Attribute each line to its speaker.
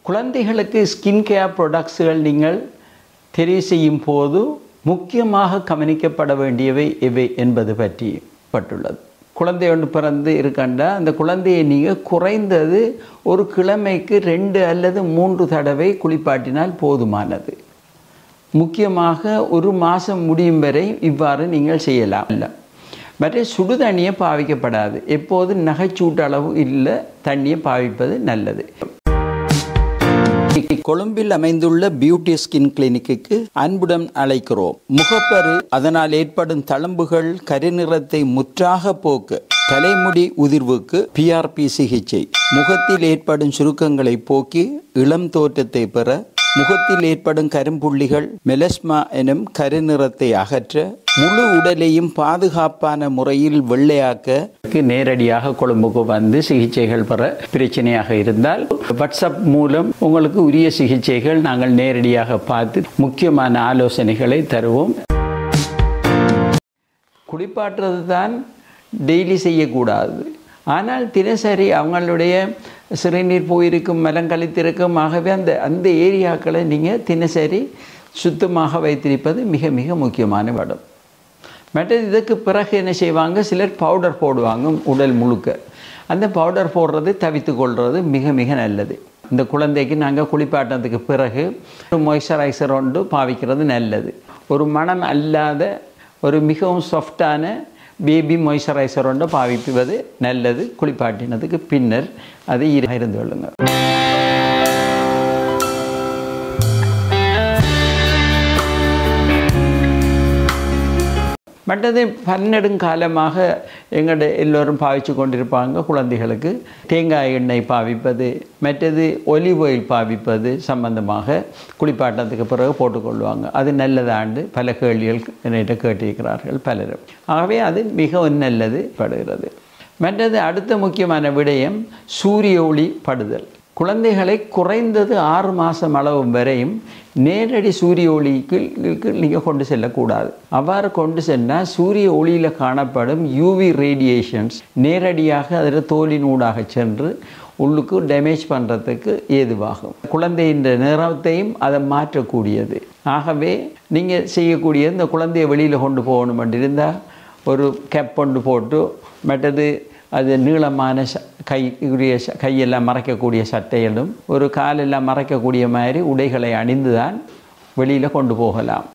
Speaker 1: குழந்தைகளுக்கு skin care ப்ராடக்ட்ஸ்கள் நீங்கள் தெரிவு செய்யும் போது முக்கியமாக கவனிக்கப்பட வேண்டியவை எவை என்பது பற்றி பட்டுள்ளது. குழந்தை ஒன்று பிறந்து இருக்கின்ற அந்த குழந்தையை நீங்கள் குறைந்தது ஒரு கிழமைக்கு 2 அல்லது 3 தடவை குளிப்பாட்டினால் போதுமானது. முக்கியமாக 1 மாதம் முடியும் வரை இவ்வாறு நீங்கள் செய்யலாம். இல்லை மற்ற சுடு தண்ணியை பாவிக்கப்படாது. எப்போது நகைச்சூட்டளவு இல்லை தண்ணியை பாவிப்பது நல்லது. கொழும்பில் அமைந்துள்ள பியூட்டி ஸ்கின் கிளினிக்கு அன்புடன் அழைக்கிறோம். முகப்பரு, அதனால் ஏற்படும் தழும்புகள், கருநிறத்தை முற்றாக போக்க, தலைமுடி உதிர்வுக்கு PRP சிகிச்சை, முகத்தில் ஏற்படும் சுருக்கங்களை போக்கி இளம் தோற்றத்தை பெற, முகத்தில் ஏற்படும் கரும்புள்ளிகள், மெலஸ்மா எனும் கருநிறத்தை அகற்ற, முழு உடலையும் பாதுகாப்பான முறையில் வெள்ளையாக்க நேரடியாக கொழும்புக்கு வந்து சிகிச்சைகள் பெற பிரச்சனையாக இருந்தால் வாட்ஸ்அப் மூலம் உங்களுக்கு உரிய சிகிச்சைகள் நாங்கள் நேரடியாக பார்த்து முக்கியமான ஆலோசனைகளை தருவோம். குளிப்பாட்டுறது தான் டெய்லி செய்யக்கூடாது. ஆனால் தினசரி அவங்களுடைய சிறுநீர் போயிருக்கும், மலம் கழித்திருக்கும். ஆகவே அந்த ஏரியாக்களை நீங்கள் தினசரி சுத்தமாக வைத்திருப்பது மிக மிக முக்கியமான படம். மற்றது இதுக்கு பிறகு என்ன செய்வாங்க, சிலர் பவுடர் போடுவாங்க உடல் முழுக்க. அந்த பவுடர் போடுறது தவித்து கொள்வது மிக மிக நல்லது. இந்த குழந்தைக்கு நாங்கள் குளிப்பாட்டத்துக்கு பிறகு ஒரு மாய்ஸ்சரைசர் ஒன்று பாவிக்கிறது நல்லது. ஒரு மனம் அல்லாத ஒரு மிகவும் சாஃப்டான பேபி மாய்ஸ்சரைசர் ஒன்று பாவிப்பது நல்லது. குளிப்பாட்டினதுக்கு பின்னர் அது இருந்து கொள்ளுங்க. மற்றது பன்னெடுங்காலமாக எங்கள்ட எல்லோரும் பாவித்து கொண்டிருப்பாங்க. குழந்தைகளுக்கு தேங்காய் எண்ணெய் பாவிப்பது, மற்றது ஒலிவ் ஆயில் பாவிப்பது சம்பந்தமாக குளிப்பாட்டத்துக்கு பிறகு போட்டுக்கொள்வாங்க. அது நல்லதாண்டு பல கேள்விகள் என்னிட்ட கேட்டிருக்கிறார்கள் பலரும். ஆகவே அது மிகவும் நல்லது படுகிறது. மற்றது அடுத்த முக்கியமான விடயம் சூரிய ஒளி படுதல். குழந்தைகளை குறைந்தது 6 மாதம் அளவு வரையும் நேரடி சூரிய ஒளிக்கு நீங்கள் கொண்டு செல்லக்கூடாது. அவ்வாறு கொண்டு சென்றால் சூரிய ஒளியில் காணப்படும் UV ரேடியேஷன்ஸ் நேரடியாக அதில் தோலின் ஊடாக சென்று உள்ளுக்கு டேமேஜ் பண்ணுறதுக்கு ஏதுவாகும். குழந்தையின் நிறத்தையும் அதை மாற்றக்கூடியது. ஆகவே நீங்கள் செய்யக்கூடிய இந்த குழந்தையை வெளியில் கொண்டு போகணும் இருந்தால் ஒரு கேப் கொண்டு போட்டு, மற்றது அது நீளமான கையெல்லாம் மறைக்கக்கூடிய சட்டைகளும் ஒரு காலெல்லாம் மறைக்கக்கூடிய மாதிரி உடைகளை அணிந்து தான் வெளியில் கொண்டு போகலாம்.